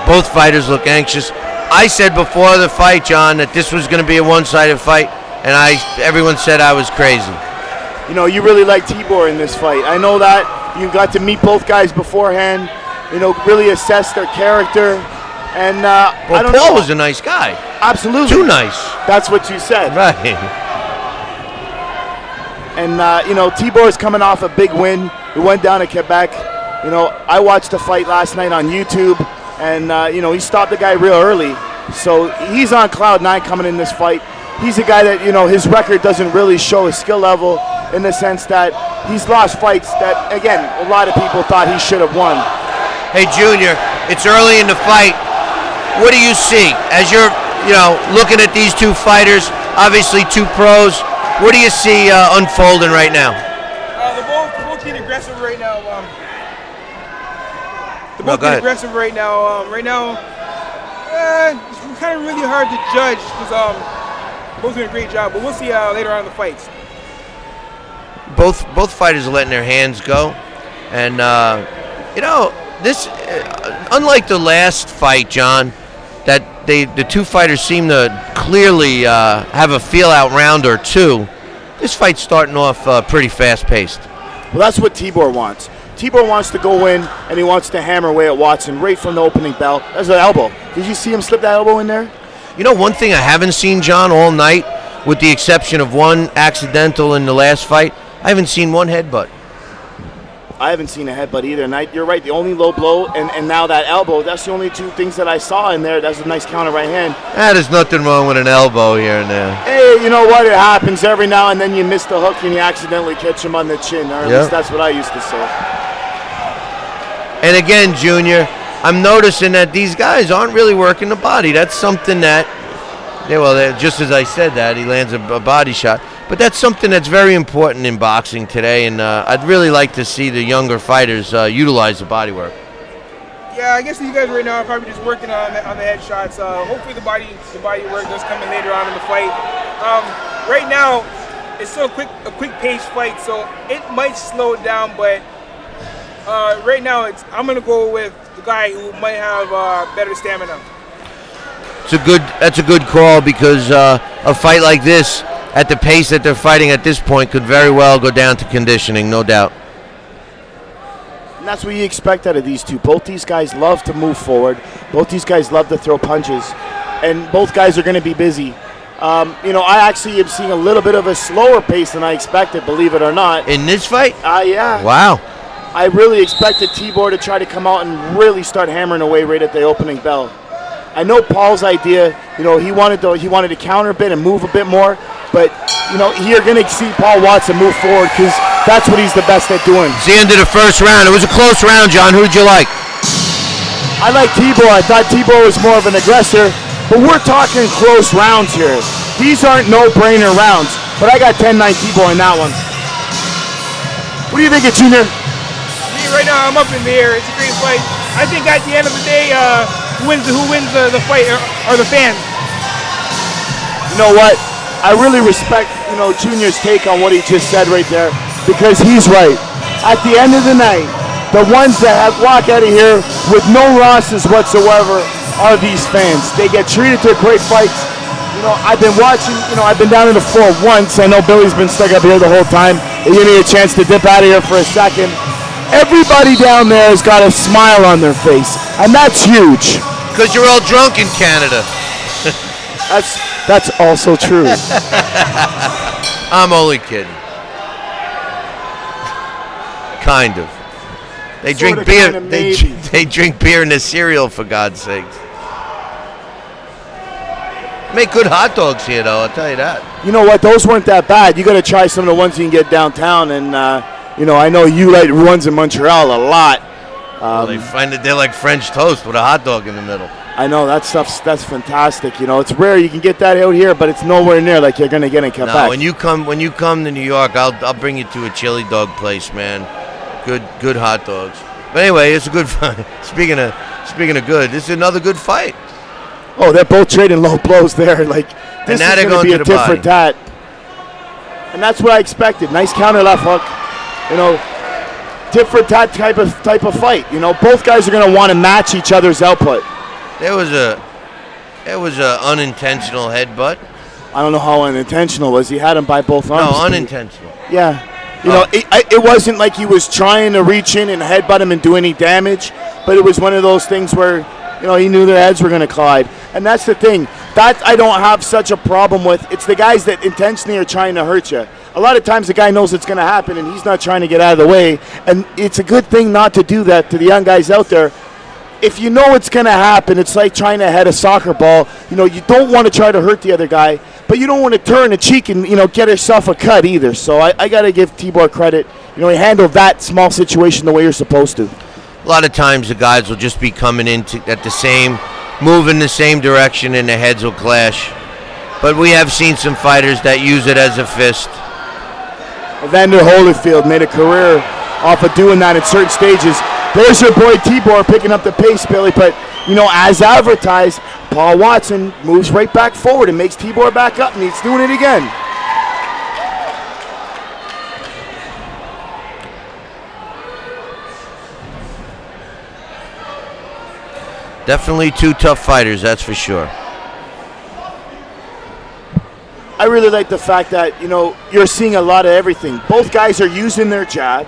Both fighters look anxious. I said before the fight, John, that this was going to be a one-sided fight, and everyone said I was crazy. You know, you really like Tebor in this fight. I know that. You got to meet both guys beforehand, you know, really assess their character. And I don't know. Paul was a nice guy. Absolutely. Too nice. That's what you said. Right. And, you know, Tebor is coming off a big win. He went down to Quebec. You know, I watched the fight last night on YouTube, and, you know, he stopped the guy real early. So he's on cloud 9 coming in this fight. He's a guy that, you know, his record doesn't really show his skill level in the sense that he's lost fights that, again, a lot of people thought he should have won. Hey, Junior, it's early in the fight. What do you see as you're, you know, looking at these two fighters, obviously two pros? What do you see unfolding right now? They're both being aggressive right now. They're both being aggressive right now. It's kind of really hard to judge because both doing a great job, but we'll see later on in the fights. Both fighters are letting their hands go, and you know, this unlike the last fight, John, that the two fighters seem to clearly have a feel-out round or two. This fight's starting off pretty fast-paced. Well, that's what Tebor wants. Tebor wants to go in, and he wants to hammer away at Watson right from the opening bell. That's an elbow. Did you see him slip that elbow in there? You know, one thing I haven't seen, John, all night, with the exception of one accidental in the last fight, I haven't seen one headbutt. I haven't seen a headbutt either. And you're right, the only low blow and now that elbow, that's the only two things that I saw in there. That's a nice counter right hand. There's nothing wrong with an elbow here and there. Hey, you know what? It happens every now and then. You miss the hook and you accidentally catch him on the chin. Or at least that's what I used to say. And again, Junior, I'm noticing that these guys aren't really working the body. That's something that, just as I said that, he lands a body shot. But that's something that's very important in boxing today, and I'd really like to see the younger fighters utilize the body work. Yeah, I guess you guys right now are probably just working on the headshots. Hopefully the body work does come in later on in the fight. Right now, it's still a quick pace fight, so it might slow it down. But right now, I'm gonna go with the guy who might have better stamina. That's a good call because a fight like this, at the pace that they're fighting at this point, could very well go down to conditioning, no doubt. And that's what you expect out of these two. Both these guys love to move forward. Both these guys love to throw punches. And both guys are going to be busy. You know, I actually am seeing a little bit of a slower pace than I expected, believe it or not. In this fight? Yeah. Wow. I really expected Tebor to try to come out and really start hammering away right at the opening bell. I know Paul's idea, you know, he wanted to counter a bit and move a bit more, but, you know, you're going to see Paul Watson move forward because that's what he's the best at doing. It's the end of the first round. It was a close round, John. Who did you like? I like Tebor. I thought Tebor was more of an aggressor, but we're talking close rounds here. These aren't no-brainer rounds, but I got 10-9 Tebor in that one. What do you think of Junior? Me, right now, I'm up in the air. It's a great fight. I think at the end of the day, who wins the fight are the fans. You know what? I really respect, you know, Junior's take on what he just said right there, because he's right. At the end of the night, the ones that walk out of here with no losses whatsoever are these fans. They get treated to great fights. You know, I've been watching, you know, I've been down in the floor once. I know Billy's been stuck up here the whole time. They give me a chance to dip out of here for a second. Everybody down there has got a smile on their face, and that's huge. Because you're all drunk in Canada. That's also true. I'm only kidding. Kind of. They drink beer. They drink beer in their cereal, for God's sakes. Make good hot dogs here, though. I'll tell you that. You know what? Those weren't that bad. You got to try some of the ones you can get downtown, and you know, I know you like ones in Montreal a lot. Well, they find that they're like French toast with a hot dog in the middle. I know that's fantastic. You know, it's rare you can get that out here, but it's nowhere near like you're gonna get in Quebec. No, when you come to New York, I'll bring you to a chili dog place, man. Good hot dogs. But anyway, it's a good fight. Speaking of good, this is another good fight. Oh, they're both trading low blows there. Like this is gonna be a tit for tat. And that's what I expected. Nice counter left hook. You know, tit for tat type of fight. You know, both guys are gonna want to match each other's output. There was a unintentional headbutt. I don't know how unintentional it was. He had him by both arms. No, unintentional. Yeah. You know, it wasn't like he was trying to reach in and headbutt him and do any damage, but it was one of those things where, you know, he knew their heads were going to collide. And that's the thing. That I don't have such a problem with. It's the guys that intentionally are trying to hurt you. A lot of times the guy knows it's going to happen and he's not trying to get out of the way. And it's a good thing not to do that to the young guys out there. If you know it's going to happen, it's like trying to head a soccer ball. You know, you don't want to try to hurt the other guy, but you don't want to turn a cheek and, you know, get yourself a cut either. So I got to give Tebor credit. You know, he handled that small situation the way you're supposed to. A lot of times the guys will just be coming in at the same, moving the same direction, and the heads will clash. But we have seen some fighters that use it as a fist. Evander Holyfield made a career off of doing that in certain stages. There's your boy Tebor picking up the pace, Billy. But, you know, as advertised, Paul Watson moves right back forward and makes Tebor back up, and he's doing it again. Definitely two tough fighters, that's for sure. I really like the fact that, you know, you're seeing a lot of everything. Both guys are using their jab.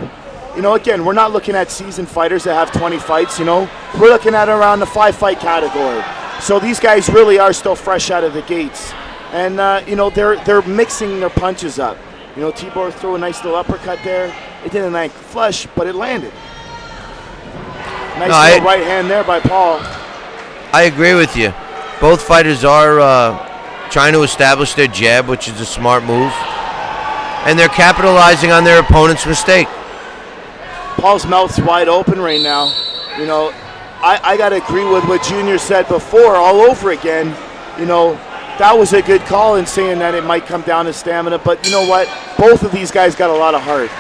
You know, again, we're not looking at seasoned fighters that have 20 fights, you know. We're looking at around the 5-fight category. So these guys really are still fresh out of the gates. And, you know, they're mixing their punches up. You know, Tebor threw a nice little uppercut there. It didn't like flush, but it landed. Nice little right hand there by Paul. I agree with you. Both fighters are trying to establish their jab, which is a smart move. And they're capitalizing on their opponent's mistake. Paul's mouth's wide open right now. You know, I got to agree with what Junior said before all over again. You know, that was a good call in saying that it might come down to stamina. But you know what? Both of these guys got a lot of heart.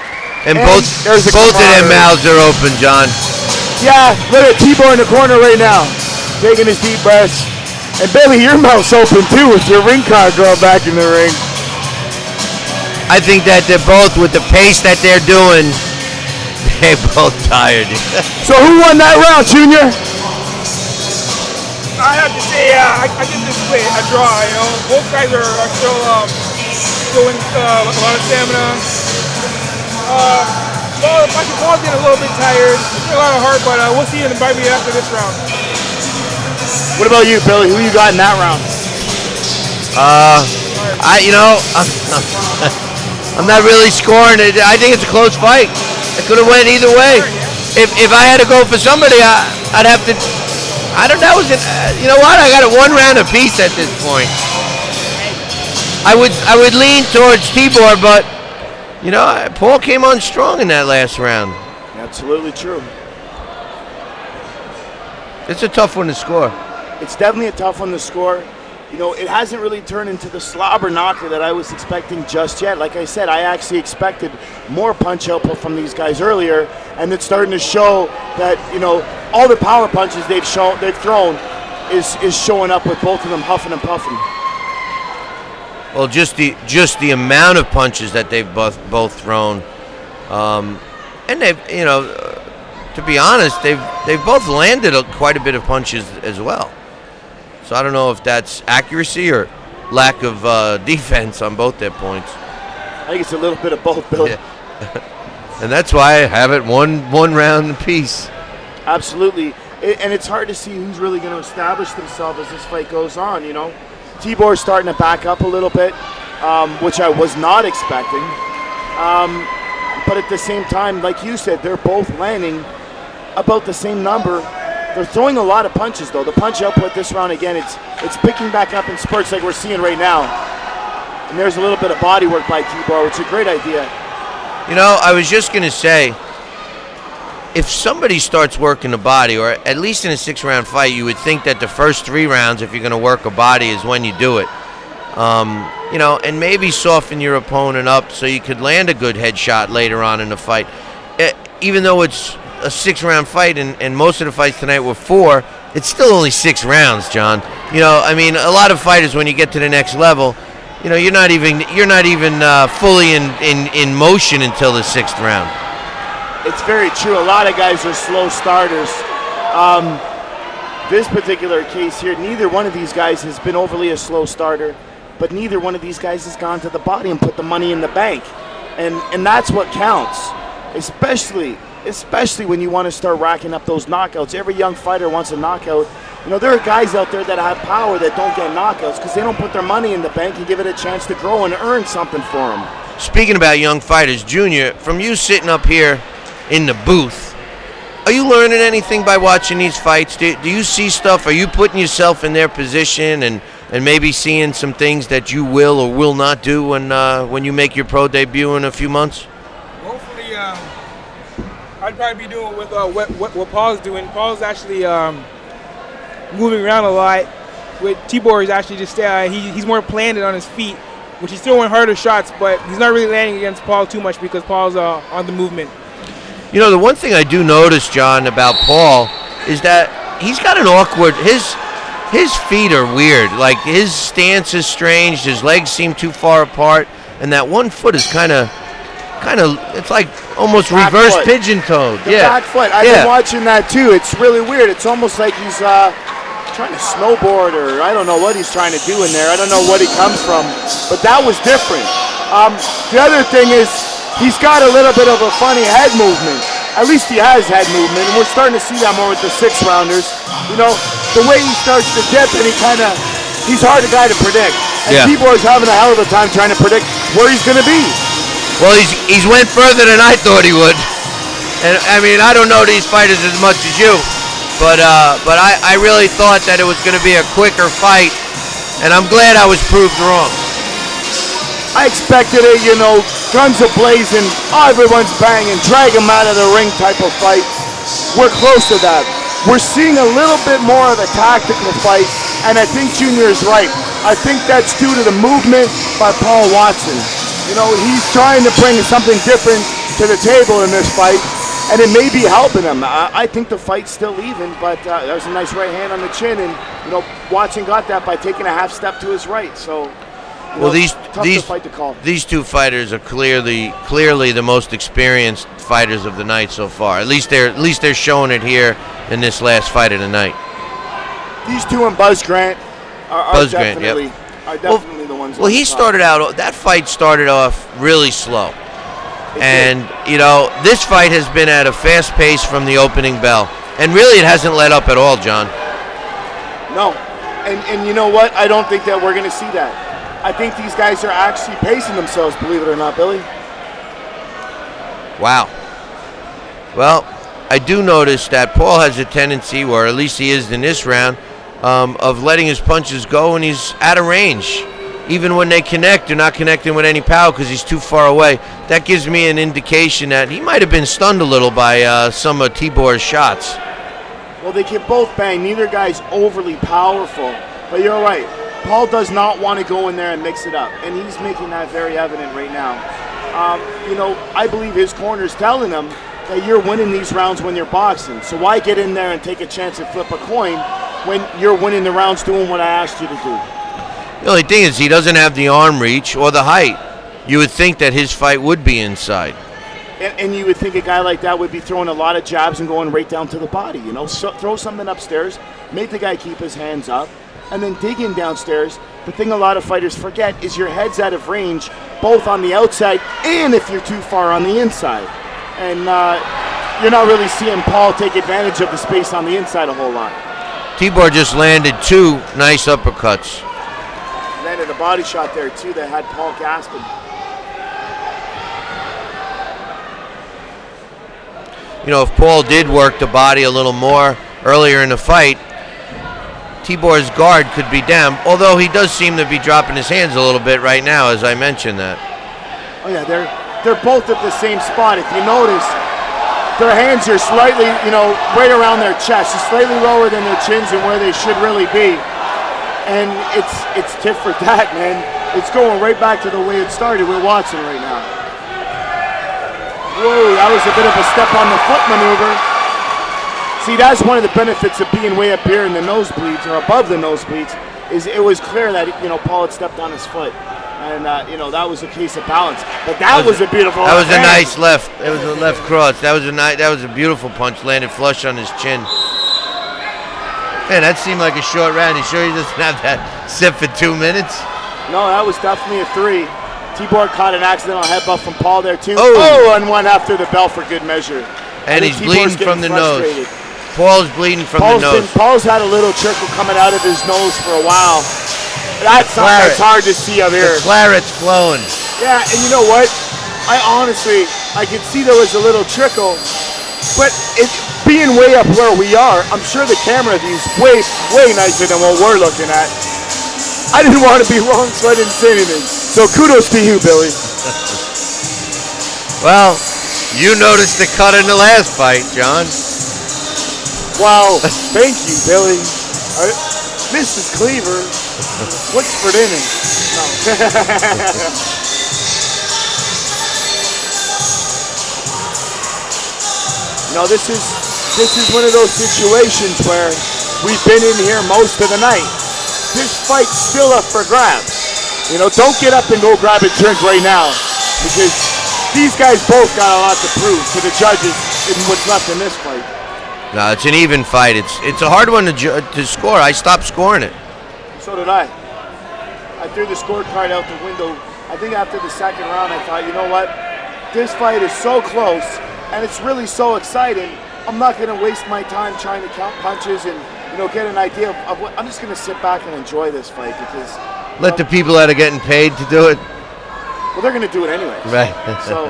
And both of their mouths are open, John. Yeah, look at Tebor in the corner right now, taking his deep breaths. And Billy, your mouth's open too with your ring card going back in the ring. I think that they're both, with the pace that they're doing, they're both tired. So who won that round, Junior? I have to say, I give this split a draw. You know, both guys are still showing a lot of stamina. Paul's getting a little bit tired. He's a lot of heart, but we'll see in the bite after this round. What about you, Billy? Who you got in that round? I'm not really scoring it. I think it's a close fight. It could have went either way. If I had to go for somebody, I'd have to. I don't know. You know what? I got it one round apiece at this point. I would lean towards Tebor, but you know, Paul came on strong in that last round. Absolutely true. It's a tough one to score. It's definitely a tough one to score. You know, it hasn't really turned into the slobber knocker that I was expecting just yet. Like I said, I actually expected more punch output from these guys earlier, and it's starting to show that, you know, all the power punches they've thrown is showing up with both of them huffing and puffing. Well, just the amount of punches that they've both thrown, and they've, you know, to be honest, they've both landed quite a bit of punches as well. So I don't know if that's accuracy or lack of defense on both their points. I think it's a little bit of both, Billy. Yeah. And that's why I have it one round apiece. Absolutely. And it's hard to see who's really going to establish themselves as this fight goes on, you know. Tebor's starting to back up a little bit, which I was not expecting. But at the same time, like you said, they're both landing about the same number. They're throwing a lot of punches, though. The punch output this round, again, it's picking back up in spurts like we're seeing right now. And there's a little bit of body work by Tebor, which is a great idea. You know, I was just going to say, if somebody starts working the body, or at least in a 6-round fight, you would think that the first 3 rounds, if you're going to work a body, is when you do it. You know, and maybe soften your opponent up so you could land a good headshot later on in the fight. Even though it's a 6-round fight, and most of the fights tonight were 4, it's still only 6 rounds, John. You know, I mean, a lot of fighters, when you get to the next level, you know, you're not even fully in motion until the 6th round. It's very true. A lot of guys are slow starters. this particular case here, neither one of these guys has been overly a slow starter, but neither one of these guys has gone to the body and put the money in the bank. And that's what counts, especially when you want to start racking up those knockouts. Every young fighter wants a knockout. You know, there are guys out there that have power that don't get knockouts because they don't put their money in the bank and give it a chance to grow and earn something for them. Speaking about young fighters, Junior, from you sitting up here in the booth, are you learning anything by watching these fights? Do you see stuff? Are you putting yourself in their position and maybe seeing some things that you will or will not do when you make your pro debut in a few months? Hopefully, I'd probably be doing with what Paul's doing. Paul's actually moving around a lot. With Tebor, is actually just he's more planted on his feet, which he's throwing harder shots, but he's not really landing against Paul too much because Paul's on the movement. You know, the one thing I do notice, John, about Paul is that he's got an awkward his feet are weird. Like, his stance is strange. His legs seem too far apart, and that one foot is kind of, it's like almost back reverse foot. pigeon-toed. The back foot. I've been watching that too. It's really weird. It's almost like he's trying to snowboard, or I don't know what he's trying to do in there. I don't know what he comes from, but that was different. The other thing is he's got a little bit of a funny head movement. At least he has head movement, and we're starting to see that more with the 6-rounders. You know, the way he starts to dip, and he's hard a guy to predict. And Tebor's having a hell of a time trying to predict where he's going to be. Well, he's went further than I thought he would. And I mean, I don't know these fighters as much as you, but I really thought that it was going to be a quicker fight, and I'm glad I was proved wrong. I expected it, you know, guns are blazing, everyone's banging, drag him out of the ring type of fight. We're close to that. We're seeing a little bit more of a tactical fight, and I think Junior is right. I think that's due to the movement by Paul Watson. You know, he's trying to bring something different to the table in this fight, and it may be helping him. I think the fight's still even, but that was a nice right hand on the chin, and, you know, Watson got that by taking a half step to his right, so... Well, these two fighters are clearly the most experienced fighters of the night so far. At least they're showing it here in this last fight of the night. These two and Buzz Grant are definitely the ones. Well, that fight started off really slow, and you know, this fight has been at a fast pace from the opening bell, and really it hasn't let up at all, John. No, and you know what? I don't think that we're going to see that. I think these guys are actually pacing themselves, believe it or not, Billy. Wow. Well, I do notice that Paul has a tendency, or at least he is in this round, of letting his punches go, and he's out of range. Even when they connect, they're not connecting with any power because he's too far away. That gives me an indication that he might have been stunned a little by some of Tebor's shots. Well, they can both bang. Neither guy's overly powerful, but you're right. Paul does not want to go in there and mix it up, and he's making that very evident right now. You know, I believe his corner's telling him that you're winning these rounds when you're boxing, so why get in there and take a chance and flip a coin when you're winning the rounds doing what I asked you to do? The only thing is he doesn't have the arm reach or the height. You would think that his fight would be inside. And you would think a guy like that would be throwing a lot of jabs and going right down to the body, you know? So, throw something upstairs, make the guy keep his hands up, and then dig in downstairs. The thing a lot of fighters forget is your head's out of range, both on the outside and if you're too far on the inside. And you're not really seeing Paul take advantage of the space on the inside a whole lot. Tebor just landed 2 nice uppercuts. Landed a body shot there too that had Paul gasping. You know, if Paul did work the body a little more earlier in the fight, Tebor's guard could be down, although he does seem to be dropping his hands a little bit right now, as I mentioned that. Oh yeah, they're both at the same spot. If you notice, their hands are slightly, you know, right around their chest, just slightly lower than their chins and where they should really be. And it's tit for tat, man. It's going right back to the way it started. We're watching right now. Whoa, that was a bit of a step on the foot maneuver. See, that's one of the benefits of being way up here in the nosebleeds, or above the nosebleeds, is it was clear that, you know, Paul had stepped on his foot. And, you know, that was a case of balance. But that was a beautiful That was a nice left. It was a left cross. That was a beautiful punch, landed flush on his chin. Man, that seemed like a short round. You sure he doesn't have that sit for 2 minutes? No, that was definitely a 3. Tebor caught an accidental headbutt from Paul there too. Oh, and one after the bell for good measure. And he's bleeding from the nose. Paul's bleeding from the nose. Paul's had a little trickle coming out of his nose for a while. That's hard to see up here. The claret's flowing. Yeah, and you know what? I could see there was a little trickle, but it being way up where we are, I'm sure the camera view's way nicer than what we're looking at. I didn't want to be wrong, so I didn't say anything. So kudos to you, Billy. Well, you noticed the cut in the last fight, John. Wow, thank you, Billy. Mrs. Cleaver, what's for dinner? No. You know, this is one of those situations where we've been in here most of the night. This fight's still up for grabs. You know, don't get up and go grab a drink right now, because these guys both got a lot to prove to the judges in what's left in this fight. No, it's an even fight. It's a hard one to score. I stopped scoring it. So did I. I threw the scorecard out the window. I think after the second round, I thought, you know what? This fight is so close, and it's really so exciting. I'm not going to waste my time trying to count punches and, you know, get an idea of what. I'm just going to sit back and enjoy this fight, because let the people that are getting paid to do it. Well, they're going to do it anyway. Right. So.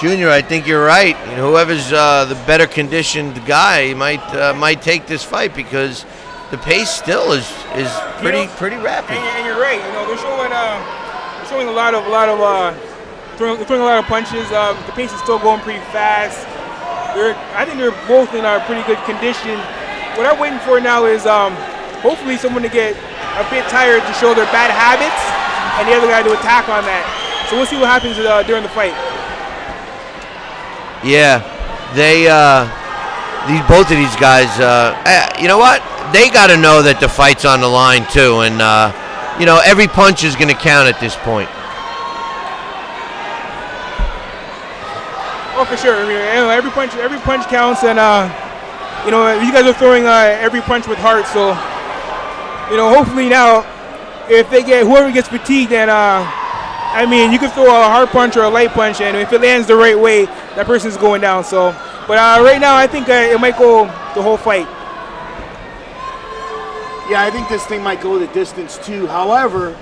Junior, I think you're right. You know, whoever's the better conditioned guy might take this fight, because the pace still is pretty rapid. And you're right. You know, they're showing a lot of throwing a lot of punches. The pace is still going pretty fast. I think they're both in a pretty good condition. What I'm waiting for now is hopefully someone to get a bit tired to show their bad habits, and the other guy to attack on that. So we'll see what happens during the fight. Yeah, both of these guys, you know what? They got to know that the fight's on the line too, and you know, every punch is going to count at this point. Oh, for sure. I mean, you know, every punch counts, and you know, you guys are throwing every punch with heart. So, you know, hopefully now, if whoever gets fatigued, and I mean, you can throw a hard punch or a light punch, and if it lands the right way, that person's going down. So, but right now, I think it might go the whole fight. Yeah, I think this thing might go the distance too. However,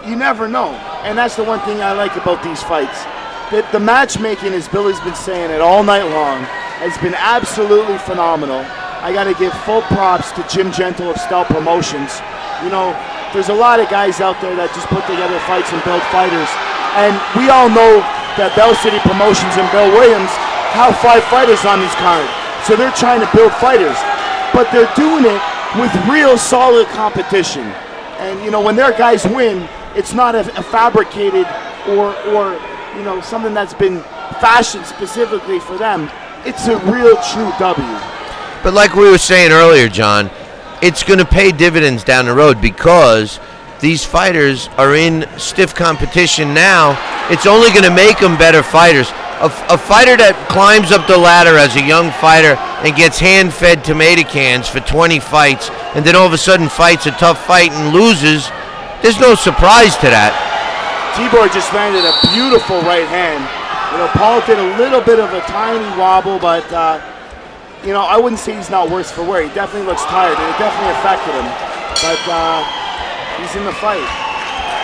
you never know, and that's the one thing I like about these fights. The matchmaking, as Billy's been saying it all night long, has been absolutely phenomenal. I got to give full props to Jim Gentle of Stout Promotions. You know, there's a lot of guys out there that just put together fights and build fighters. And we all know that Bell City Promotions and Bill Williams have 5 fighters on this card. So they're trying to build fighters. But they're doing it with real solid competition. And, you know, when their guys win, it's not a fabricated or you know, something that's been fashioned specifically for them. It's a real true W. But like we were saying earlier, John, it's going to pay dividends down the road, because these fighters are in stiff competition now. It's only going to make them better fighters. A fighter that climbs up the ladder as a young fighter and gets hand-fed tomato cans for 20 fights, and then all of a sudden fights a tough fight and loses, there's no surprise to that. Tebor just landed a beautiful right hand. You know, Paul did a little bit of a tiny wobble, but you know, I wouldn't say he's not worse for wear. He definitely looks tired, and it definitely affected him. But he's in the fight.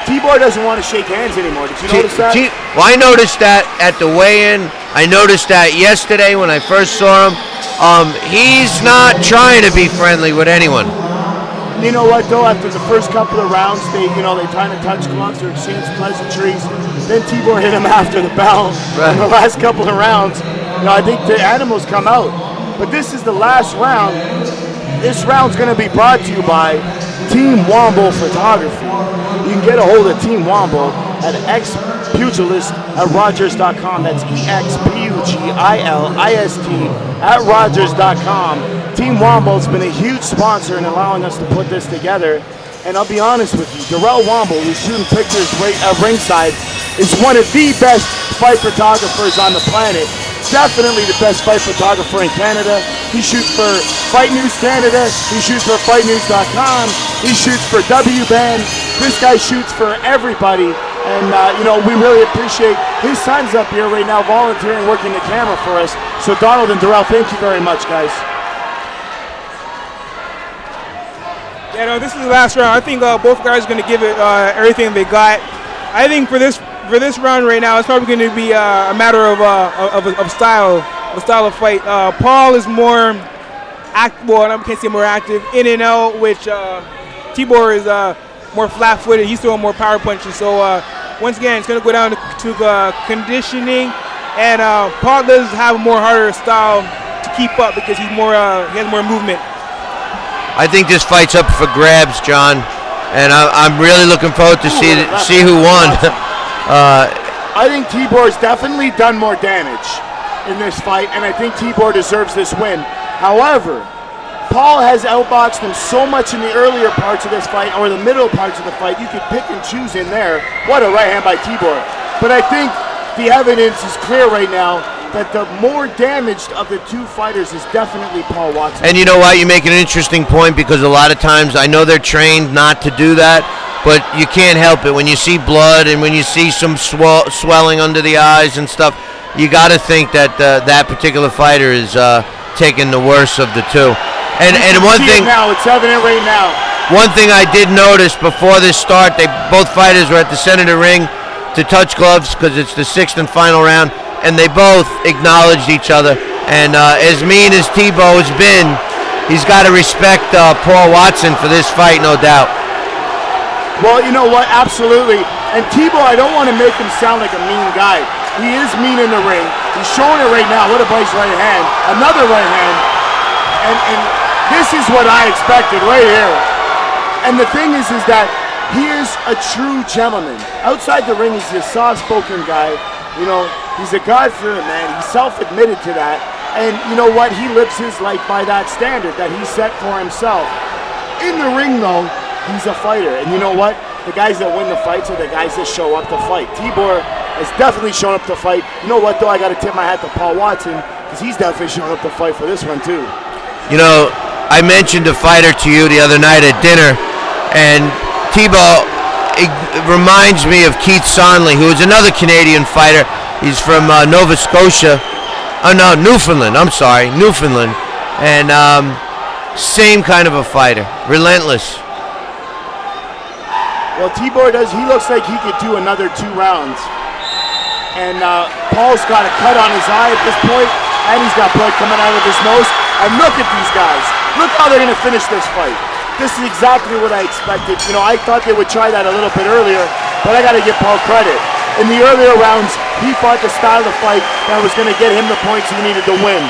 Tebor doesn't want to shake hands anymore. Did you notice that? Well, I noticed that at the weigh-in. I noticed that yesterday when I first saw him. He's not trying to be friendly with anyone. You know what, though? After the first couple of rounds, they kind of touch gloves or exchange pleasantries. Then Tebor hit him after the bell. Right. In the last couple of rounds, you know, I think the animals come out. But this is the last round. This round's going to be brought to you by Team Womble Photography. You can get a hold of Team Womble at xpugilist@rogers.com. That's EXPUGILIST@rogers.com. Team Womble's been a huge sponsor in allowing us to put this together. And I'll be honest with you, Darrell Womble, who's shooting pictures right at ringside, is one of the best fight photographers on the planet. Definitely the best fight photographer in Canada. He shoots for Fight News Canada. He shoots for FightNews.com. He shoots for WBAN. This guy shoots for everybody. And, you know, we really appreciate his son's up here right now volunteering, working the camera for us. So, Donald and Darrell, thank you very much, guys. Yeah, no, this is the last round. I think both guys are going to give it everything they got. I think for this round right now, it's probably going to be a matter of style of fight. Paul is more well, I can't say more active, in and out, which Tebor is more flat-footed. He's throwing more power punches. So once again, it's going to go down to conditioning, and Paul does have a more harder style to keep up because he's more he has more movement. I think this fight's up for grabs, John, and I'm really looking forward to see who won. I think Tebor's definitely done more damage in this fight, and I think Tebor deserves this win. However, Paul has outboxed him so much in the earlier parts of this fight, or the middle parts of the fight, you could pick and choose in there. What a right hand by Tebor. But I think the evidence is clear right now that the more damaged of the two fighters is definitely Paul Watson. And you know what? You make an interesting point, because a lot of times I know they're trained not to do that, but you can't help it. When you see blood and when you see some swelling under the eyes and stuff, you got to think that that particular fighter is taking the worst of the two. And one thing now, it's evident right now. One thing I did notice before this start, both fighters were at the center of the ring to touch gloves because it's the 6th and final round. And they both acknowledged each other. And as mean as Tebow has been, he's got to respect Paul Watson for this fight, no doubt. Well, you know what? Absolutely. And Tebow, I don't want to make him sound like a mean guy. He is mean in the ring. He's showing it right now. What a nice right hand. Another right hand. And this is what I expected right here. And the thing is that he is a true gentleman. Outside the ring, he's a soft-spoken guy. You know, he's a God-fearing man. He's self-admitted to that. And you know what? He lives his life by that standard that he set for himself. In the ring, though, he's a fighter. And you know what? The guys that win the fights are the guys that show up to fight. Tebor has definitely shown up to fight. You know what, though? I got to tip my hat to Paul Watson because he's definitely shown up to fight for this one, too. You know, I mentioned a fighter to you the other night at dinner, and Tebow, it reminds me of Keith Sonley, who is another Canadian fighter. He's from Nova Scotia. Oh, no, Newfoundland. I'm sorry, Newfoundland. And same kind of a fighter, relentless. Well, Tebor he looks like he could do another 2 rounds. And Paul's got a cut on his eye at this point, and he's got blood coming out of his nose. And look at these guys. Look how they're going to finish this fight. This is exactly what I expected. You know, I thought they would try that a little bit earlier, but I got to give Paul credit. In the earlier rounds, he fought the style of fight that was going to get him the points he needed to win.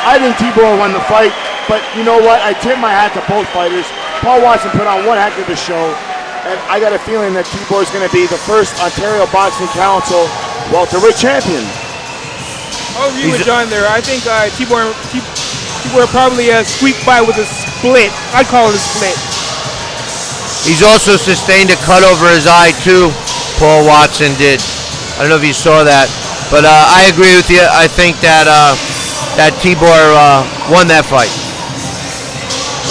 I think Tebor won the fight, but you know what? I tip my hat to both fighters. Paul Watson put on one heck of a show, and I got a feeling that Tebor is going to be the first Ontario Boxing Council welterweight champion. I'll agree with John there. I think Tebor probably squeaked by with a split. I'd call it a split. He's also sustained a cut over his eye too, Paul Watson did. I don't know if you saw that, but I agree with you. I think that that Tebor won that fight.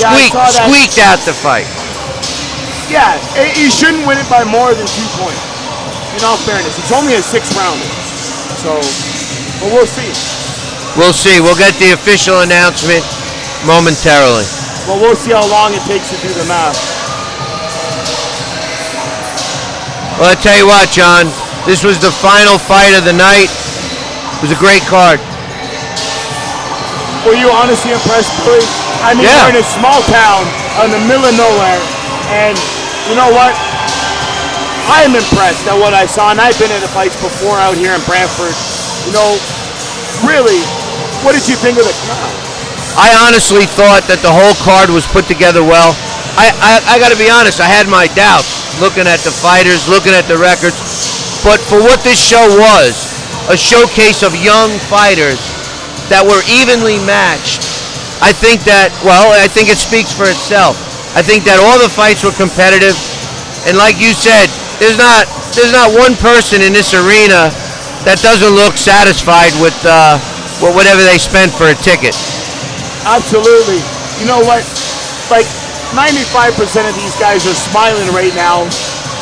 Yeah, squeaked out the fight. Yeah, he shouldn't win it by more than 2 points. In all fairness, it's only a 6-rounder. So, but we'll see. We'll see. We'll get the official announcement momentarily. Well, we'll see how long it takes to do the math. Well, I tell you what, John, this was the final fight of the night. It was a great card. Were you honestly impressed, Billy? I mean, yeah. We're in a small town in the middle of nowhere, and you know what? I am impressed at what I saw, and I've been in the fights before out here in Brantford. You know, really, what did you think of the crowd? I honestly thought that the whole card was put together well. I got to be honest, I had my doubts looking at the fighters, looking at the records. But for what this show was, a showcase of young fighters that were evenly matched, I think it speaks for itself. I think that all the fights were competitive. And like you said, there's not one person in this arena that doesn't look satisfied with whatever they spent for a ticket. Absolutely. You know what? Like 95% of these guys are smiling right now.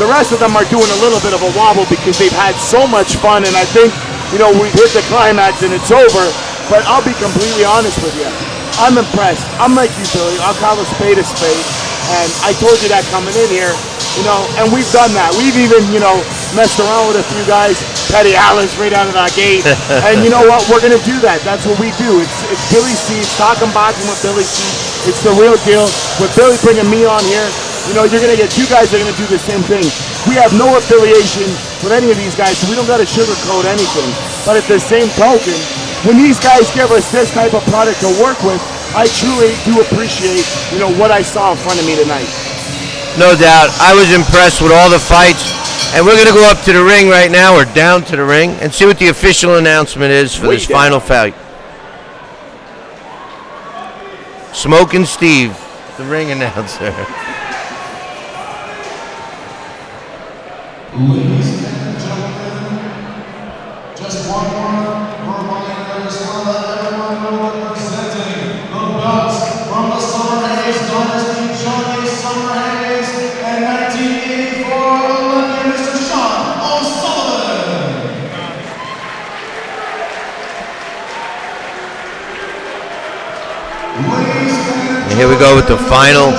The rest of them are doing a little bit of a wobble because they've had so much fun, and I think, you know, we've hit the climax and it's over. But I'll be completely honest with you. I'm impressed. I'm like you, Billy. I'll call a spade a spade. And I told you that coming in here, you know, and we've done that. We've even, you know, messed around with a few guys. Petty Allen's right out of that gate. And you know what? We're going to do that. That's what we do. It's Billy C. It's talking boxing with Billy C. It's the real deal. With Billy bringing me on here, you know, you're going to get two guys that are going to do the same thing. We have no affiliation with any of these guys, so we don't got to sugarcoat anything. But at the same token, when these guys give us this type of product to work with, I truly do appreciate, you know, what I saw in front of me tonight. No doubt. I was impressed with all the fights. And we're going to go up to the ring right now, or down to the ring, and see what the official announcement is for this final fight. Smokin' Steve, the ring announcer. Ladies and gentlemen, just one more reminder, just want to let everyone know that presenting the belts from the Summer Hayes Dynasty, John A. Summer Hayes, and 1984 Olympian Mr. Sean O'Sullivan. And here we go with the final.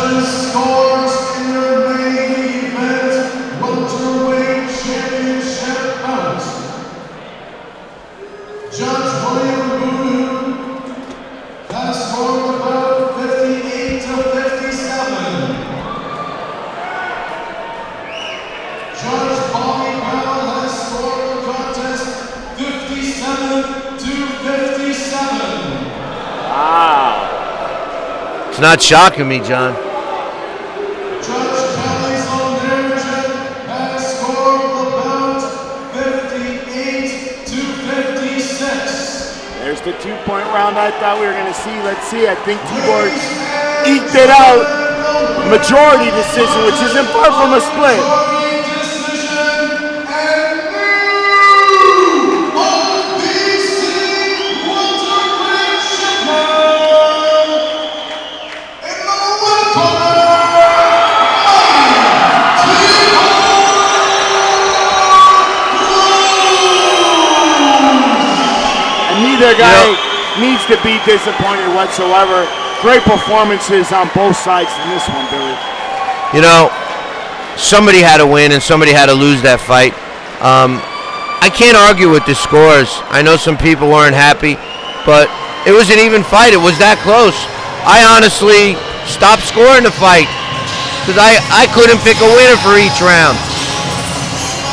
It's not shocking me, John. Judge Kelly's on their check has scored the bout 58 to 56. There's the 2-point round I thought we were going to see. Let's see. I think Tebor eked it out. Majority decision, which isn't far from a split. Neither guy needs to be disappointed whatsoever. Great performances on both sides in this one, Billy. You know, somebody had to win and somebody had to lose that fight. I can't argue with the scores. I know some people weren't happy, but it was an even fight. It was that close. I honestly stopped scoring the fight because I couldn't pick a winner for each round.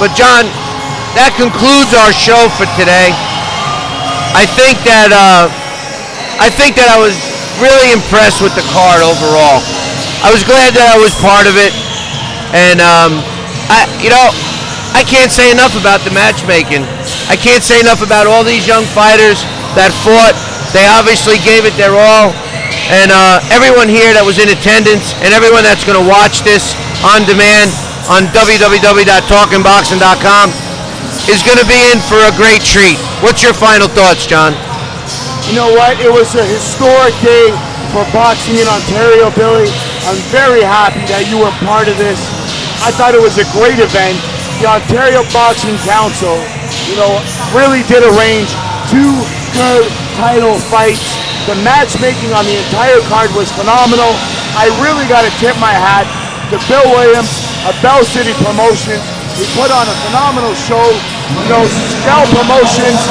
But John, that concludes our show for today. I think that I was really impressed with the card overall. I was glad that I was part of it, and I can't say enough about the matchmaking. I can't say enough about all these young fighters that fought. They obviously gave it their all, and everyone here that was in attendance, and everyone that's going to watch this on demand on www.talkingboxing.com. is going to be in for a great treat. What's your final thoughts, John? You know what? It was a historic day for boxing in Ontario, Billy. I'm very happy that you were part of this. I thought it was a great event. The Ontario Boxing Council, you know, really did arrange 2 good title fights. The matchmaking on the entire card was phenomenal. I really got to tip my hat to Bill Williams of Bell City Promotions. He put on a phenomenal show. You know, Skell Promotions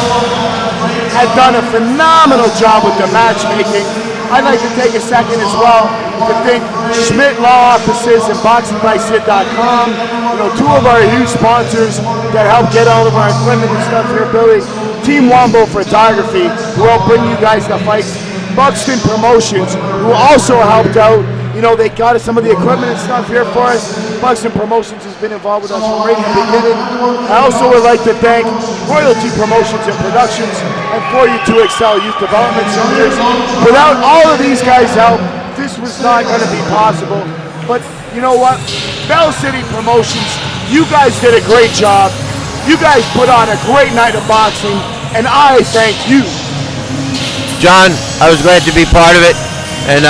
had done a phenomenal job with the matchmaking. I'd like to take a second as well to thank Schmidt Law Offices and BoxingBySid.com. You know, 2 of our huge sponsors that help get all of our equipment and stuff here, Billy. Team Wombo Photography, who helped bring you guys the fights. Buxton Promotions, who also helped out. You know, they got us some of the equipment and stuff here for us. Buxton Promotions has been involved with us from right in the beginning. I also would like to thank Royalty Promotions and Productions and 4U2 Excel Youth Development Centers. Without all of these guys' help, this was not going to be possible. But you know what? Bell City Promotions, you guys did a great job. You guys put on a great night of boxing, and I thank you. John, I was glad to be part of it, and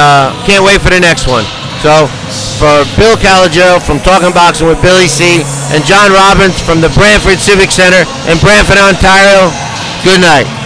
can't wait for the next one. So, for Bill Calogero from Talking Boxing with Billy C. and John Robbins from the Brantford Civic Center in Brantford, Ontario, good night.